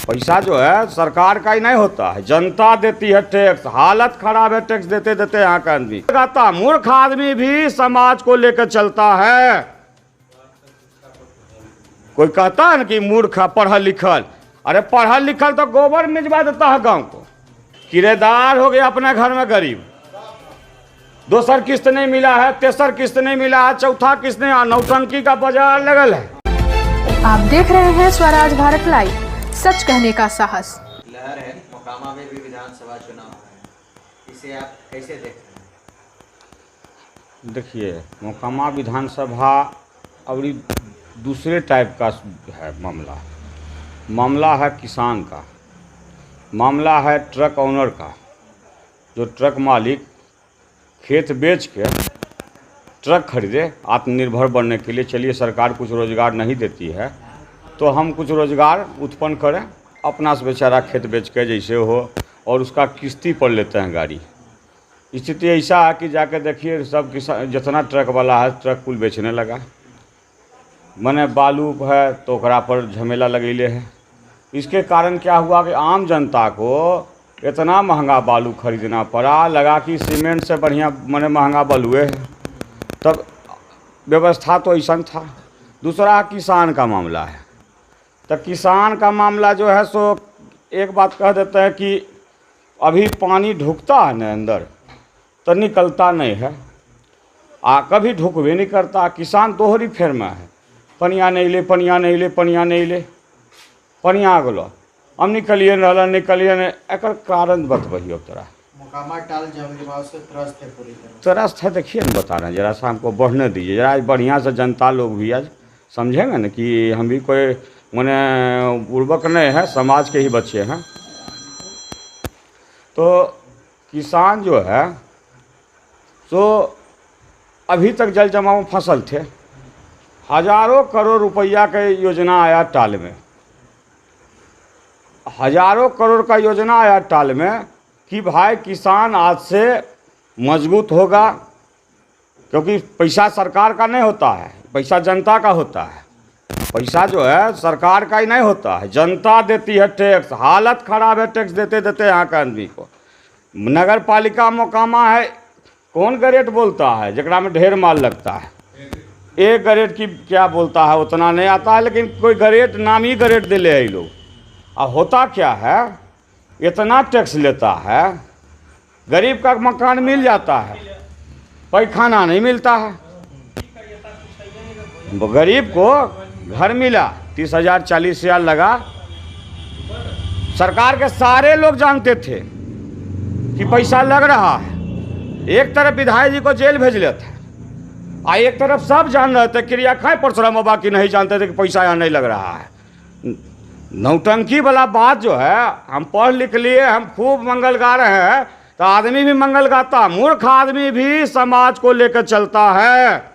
पैसा जो है सरकार का ही नहीं होता है, जनता देती है टैक्स। हालत खराब है टैक्स देते देते यहाँ का आदमी। मूर्ख आदमी भी समाज को लेकर चलता है। कोई कहता है ना कि मूर्ख पढ़ल लिखल, अरे पढ़ल लिखल तो गोबर मिजवा देता है गांव को। किराएदार हो गया अपने घर में गरीब, दूसर किस्त नहीं मिला है, तेसर किस्त नहीं मिला है, चौथा किस्त नहीं, नौटंकी का बाजार लगल है। आप देख रहे हैं स्वराज भारत लाइव, सच कहने का साहस। लहर है, मोकामा में भी विधानसभा चुनाव है, इसे आप कैसे देख रहे हैं? देखिए, मोकामा विधानसभा और दूसरे टाइप का है मामला है किसान का, मामला है ट्रक ओनर का। जो ट्रक मालिक खेत बेच के ट्रक खरीदे आत्मनिर्भर बनने के लिए। चलिए, सरकार कुछ रोज़गार नहीं देती है तो हम कुछ रोज़गार उत्पन्न करें, अपना से बेचारा खेत बेच के जैसे हो, और उसका किस्ती पर लेते हैं गाड़ी। स्थिति ऐसा है कि जाके देखिए सब किसान जितना ट्रक वाला है ट्रक कुल बेचने लगा। मने बालू है तो ओकरा पर झमेला लगेले है। इसके कारण क्या हुआ कि आम जनता को इतना महंगा बालू खरीदना पड़ा, लगा कि सीमेंट से बढ़िया मने महंगा बालुए है। तब व्यवस्था तो ऐसा था। दूसरा किसान का मामला है, तो किसान का मामला जो है सो एक बात कह देते हैं कि अभी पानी ढुकता है ना अंदर तो निकलता नहीं है, कभी ढुकबे नहीं करता। किसान दोहरी फेर में है, पनिया नहीं ले, पनिया नहीं ले, पनिया नहीं ले, पनिया गलो हम निकलिए नहीं। एक कारण बतबहियो तोरा। मोकामा टाल जंगल से त्रस्त है, पूरी तरह त्रस्त है। देखिए न बता रहे हैं, जरा सा हमको बढ़ने दीजिए, जरा आज बढ़िया से जनता लोग भी आज समझेंगे न कि हम भी कोई मने उर्वक नहीं है, समाज के ही बच्चे हैं। तो किसान जो है तो अभी तक जल जमाव में फसल थे। हजारों करोड़ रुपया का योजना आया टाल में, हजारों करोड़ का योजना आया टाल में कि भाई किसान आज से मजबूत होगा, क्योंकि पैसा सरकार का नहीं होता है, पैसा जनता का होता है। पैसा जो है सरकार का ही नहीं होता है, जनता देती है टैक्स। हालत खराब है टैक्स देते देते यहाँ का आदमी को। नगर पालिका मोकामा है, कौन ग्रेड बोलता है जकरा में ढेर माल लगता है। एक ग्रेड की क्या बोलता है उतना नहीं आता है, लेकिन कोई ग्रेड नाम ही ग्रेड दे ले लोग। अब होता क्या है, इतना टैक्स लेता है, गरीब का मकान मिल जाता है, पैखाना नहीं मिलता है। गरीब को घर मिला 30,000 40,000 लगा। सरकार के सारे लोग जानते थे कि पैसा लग रहा है। एक तरफ विधायक जी को जेल भेज लेते हैं, एक तरफ सब जान रहे थे, क्रिया खाए परशुराम बाकी नहीं जानते थे कि पैसा यहाँ नहीं लग रहा है। नौटंकी वाला बात जो है, हम पढ़ लिख लिए, हम खूब मंगल गा रहे हैं, तो आदमी भी मंगल गाता। मूर्ख आदमी भी समाज को लेकर चलता है।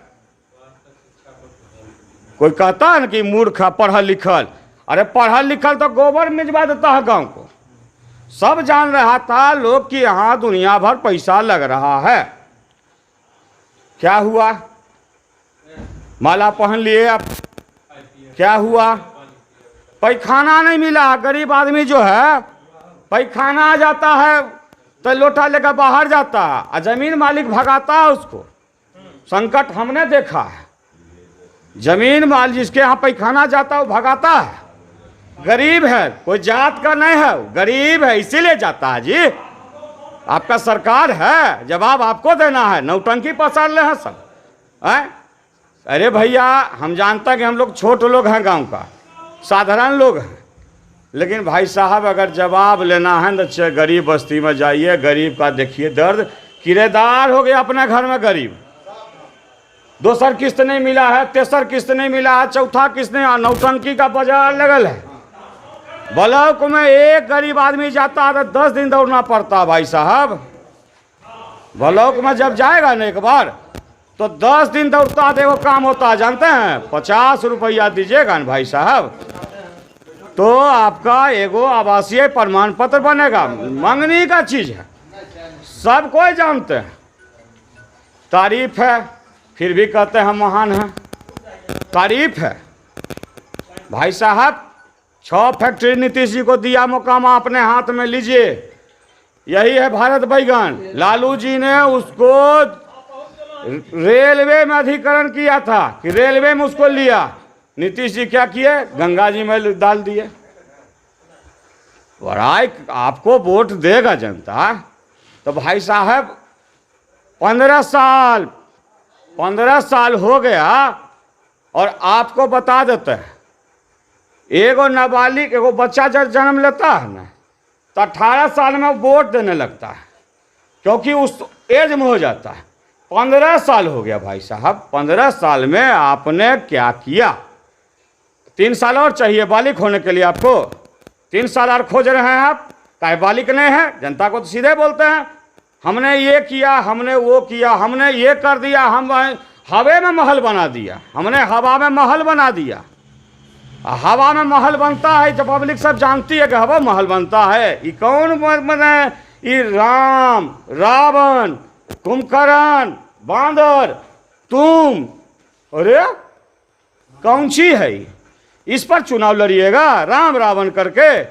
कोई कहता है ना कि मूर्ख पढ़ल लिखल, अरे पढ़ल लिखल तो गोबर मिजवा देता है गांव को। सब जान रहा था लोग कि यहाँ दुनिया भर पैसा लग रहा है। क्या हुआ, माला पहन लिए, अब क्या हुआ, पैखाना नहीं मिला। गरीब आदमी जो है पैखाना आ जाता है तो लोटा लेकर बाहर जाता है, और जमीन मालिक भगाता है उसको। संकट हमने देखा है, जमीन माल जिसके यहाँ पैखाना जाता है वो भगाता है। गरीब है, कोई जात का नहीं है, गरीब है इसीलिए जाता है। जी आपका सरकार है, जवाब आपको देना है। नौटंकी पसार ले हैं सब है? अरे भैया, हम जानते हैं कि हम लोग छोटे लोग हैं, गांव का साधारण लोग हैं, लेकिन भाई साहब अगर जवाब लेना है तो गरीब बस्ती में जाइए, गरीब का देखिए दर्द। किराएदार हो गया अपने घर में गरीब, दूसर किस्त नहीं मिला है, तेसर किस्त नहीं मिला है, चौथा किस्त नहीं, नौटंकी का बाजार लगल है। ब्लॉक में एक गरीब आदमी जाता है तो 10 दिन दौड़ना पड़ता है भाई साहब। ब्लॉक में जब जाएगा ना एक बार तो 10 दिन दौड़ता है, देखो काम होता है, जानते हैं 50 रुपया दीजिएगा ना भाई साहब तो आपका एगो आवासीय प्रमाण पत्र बनेगा। मंगनी का चीज है, सब कोई जानते हैं। तारीफ है, फिर भी कहते हैं हम महान हैं। तारीफ है भाई साहब, 6 फैक्ट्री नीतीश जी को दिया मोकामा, अपने हाथ में लीजिए। यही है भारत बैगन। लालू जी ने उसको रेलवे में अधिकरण किया था कि रेलवे में उसको लिया। नीतीश जी क्या किए? गंगा जी में डाल दिए। बड़ाई आपको वोट देगा जनता तो भाई साहब 15 साल हो गया और आपको बता देते हैं, एगो नाबालिग एगो बच्चा जब जन्म लेता है ना तो 18 साल में वोट देने लगता है, क्योंकि उस एज में हो जाता है। 15 साल हो गया भाई साहब। 15 साल में आपने क्या किया? 3 साल और चाहिए बालिग होने के लिए आपको। 3 साल और खोज रहे हैं आप, काहे बालिग नहीं है? जनता को तो सीधे बोलते हैं हमने ये किया, हमने वो किया, हमने ये कर दिया, हम हवा में महल बना दिया, हमने हवा में महल बना दिया। हवा में महल बनता है जब पब्लिक सब जानती है कि हवा महल बनता है। ये कौन बने? ये राम, रावण, कुंभकर्ण, बांदर, तुम, अरे कौन सी है? इस पर चुनाव लड़िएगा राम रावण करके?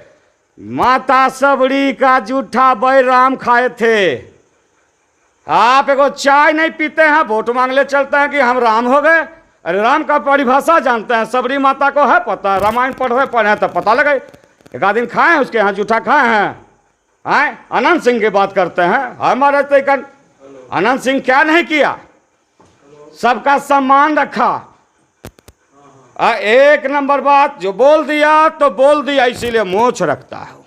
माता सबरी का जूठा बैर राम खाए थे। आप एगो चाय नहीं पीते हैं, वोट मांगले चलते हैं कि हम राम हो गए। अरे राम का परिभाषा जानते हैं? सबरी माता को है पता, रामायण पढ़े तो पता लगे। एक आध दिन खाए हैं उसके यहाँ जूठा खाए हैं? आए अनंत सिंह की बात करते हैं हमारे तरीका। अनंत सिंह क्या नहीं किया? सबका सम्मान रखा। एक नंबर बात, जो बोल दिया तो बोल दिया, इसीलिए मोछ रखता है।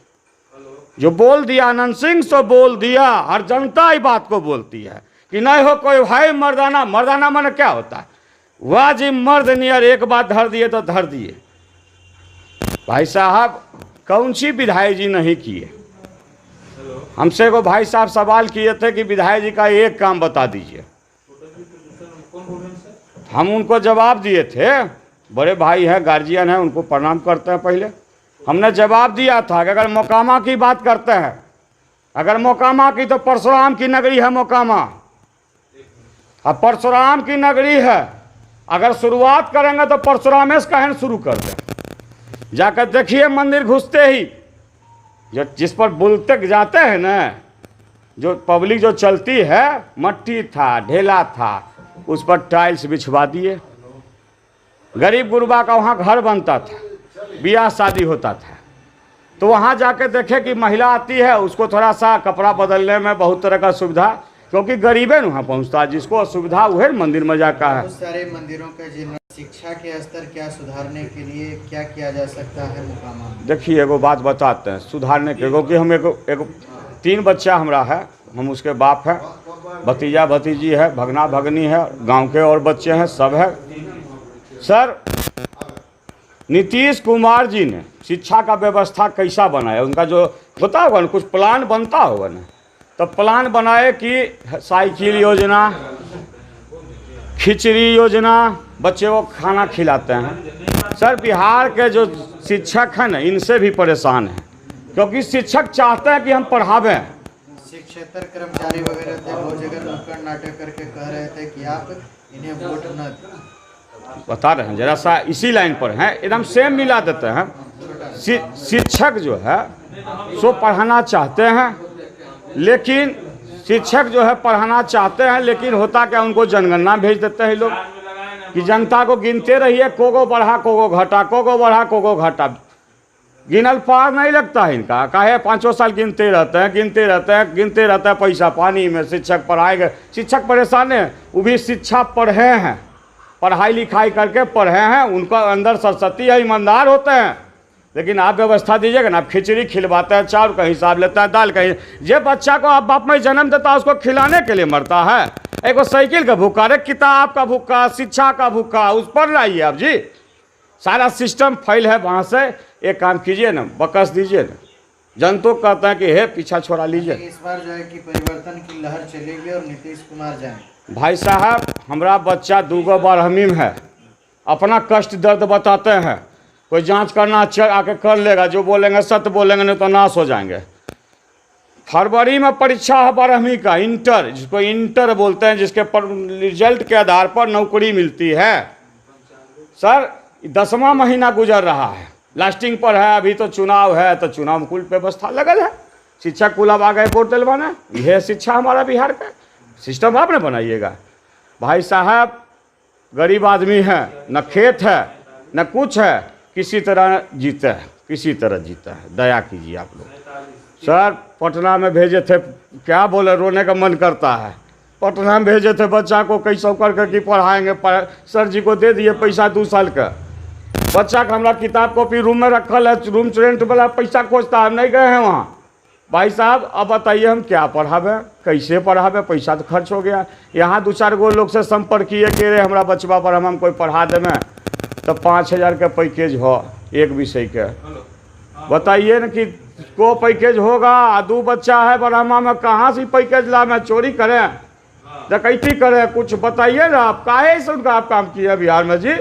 जो बोल दिया अनंत सिंह सो बोल दिया। हर जनता ही बात को बोलती है कि नहीं हो कोई भाई मर्दाना। मर्दाना माने क्या होता है? वाजिब मर्द नियर एक बात धर दिए तो धर दिए। भाई साहब कौन सी विधायक जी नहीं किए? हमसे को भाई साहब सवाल किए थे कि विधायक जी का एक काम बता दीजिए। हम उनको जवाब दिए थे, बड़े भाई हैं, गार्जियन हैं, उनको प्रणाम करते हैं। पहले हमने जवाब दिया था कि अगर मोकामा की बात करते हैं, अगर मोकामा की तो परशुराम की नगरी है मोकामा। अब परशुराम की नगरी है, अगर शुरुआत करेंगे तो परशुरामेश कहन शुरू कर दें। जाकर देखिए मंदिर घुसते ही जो जिस पर बुलते जाते हैं ना, जो पब्लिक जो चलती है, मट्टी था, ढेला था, उस पर टाइल्स बिछवा दिए। गरीब गुरबा का वहाँ घर बनता था, ब्याह शादी होता था, तो वहाँ जाके देखे कि महिला आती है, उसको थोड़ा सा कपड़ा बदलने में बहुत तरह का सुविधा, क्योंकि गरीब है वहाँ पहुँचता है, जिसको असुविधा वह मंदिर में जाता है। बहुत सारे मंदिरों का जीर्ण शिक्षा के स्तर क्या सुधारने के लिए क्या किया जा सकता है मोकामा में? देखिए एगो बात बताते हैं सुधारने के, क्योंकि हम एगो 3 बच्चा हमारा है, हम उसके बाप है, भतीजा भतीजी है, भगना भगनी है, गांव के और बच्चे हैं, सब है। सर नीतीश कुमार जी ने शिक्षा का व्यवस्था कैसा बनाया? उनका जो होता होगा ना, कुछ प्लान बनता होगा ना, तो प्लान बनाए कि साइकिल योजना, खिचड़ी योजना, बच्चे को खाना खिलाते हैं। सर बिहार के जो शिक्षक हैं ना, इनसे भी परेशान हैं, क्योंकि शिक्षक चाहते हैं कि हम पढ़ावें। शिक्षेतर कर्मचारी वगैरह थे, वो जगह नुक्कड़ नाटक करके कह रहे थे कि आप इन्हें वोट न बता रहे हैं, जरा सा इसी लाइन पर हैं, एकदम सेम मिला देते हैं। शिक्षक जो है सो पढ़ाना चाहते हैं, लेकिन शिक्षक जो है पढ़ाना चाहते हैं, लेकिन होता क्या, उनको जनगणना भेज देते हैं लोग कि जनता को गिनते रहिए, कोगो बढ़ा कोगो घटा, कोगो बढ़ा कोगो घटा। गिनल पार नहीं लगता है इनका, काहे 5 साल गिनते रहते हैं, गिनते रहते हैं, गिनते रहते हैं, पैसा पानी में। शिक्षक पढ़ाएंगे, शिक्षक परेशान है, वो भी शिक्षा पढ़े हैं, पढ़ाई लिखाई करके पढ़े हैं, उनका अंदर सरस्वती है, ईमानदार होते हैं। लेकिन आप व्यवस्था दीजिएगा ना, आप खिचड़ी खिलवाते हैं, चावल का हिसाब लेता है, दाल का। ये बच्चा को आप बाप में जन्म देता है, उसको खिलाने के लिए मरता है। एक साइकिल का भूखा, रे किताब का भूखा, शिक्षा का भूखा, उस पर लाइए आप जी। सारा सिस्टम फेल है वहाँ से। एक काम कीजिए ना, बकस दीजिए ना, जनता कहते हैं कि हे पीछा छोड़ा लीजिए। इस बार जो है कि परिवर्तन की लहर चलेगी और नीतीश कुमार जाए। भाई साहब हमारा बच्चा 2 बारहवीं में है, अपना कष्ट दर्द बताते हैं। कोई जांच करना आके कर लेगा, जो बोलेंगे सत्य बोलेंगे, नहीं तो नाश हो जाएंगे। फरवरी में परीक्षा है 12वीं का, इंटर, जिसको इंटर बोलते हैं, जिसके रिजल्ट के आधार पर नौकरी मिलती है। सर 10वां महीना गुजर रहा है, लास्टिंग पर है, अभी तो चुनाव है तो चुनाव में कुल व्यवस्था लगल है, शिक्षक कुल अब आ गए वोट दिलवाना। यह शिक्षा हमारा बिहार का सिस्टम आप ना बनाइएगा। भाई साहब गरीब आदमी है, न खेत है न कुछ है, किसी तरह जीते है, किसी तरह जीता है। दया कीजिए आप लोग। सर पटना में भेजे थे, क्या बोले, रोने का मन करता है। पटना में भेजे थे बच्चा को, कैसे कर कि पढ़ाएंगे, सर जी को दे दिए पैसा 2 साल का। बच्चा का हमारा किताब कॉपी रूम में रखल है, रूम रेंट वाला पैसा खोजता है, हम नहीं गए हैं वहाँ। भाई साहब अब बताइए हम क्या पढ़ावे, कैसे पढ़ावे, पैसा तो खर्च हो गया। यहाँ 2-4 गो लोग से संपर्क किए कि रे हमारा बचवा पर हम कोई पढ़ा देवे तो 5000 का पैकेज हो एक विषय के। बताइए न कि को पैकेज होगा, 2 बच्चा है बरामा में, कहाँ से पैकेज ला, मैं चोरी करें, डकैती करें, कुछ बताइए ना आप। काहे से उनका आप काम किए बिहार में जी।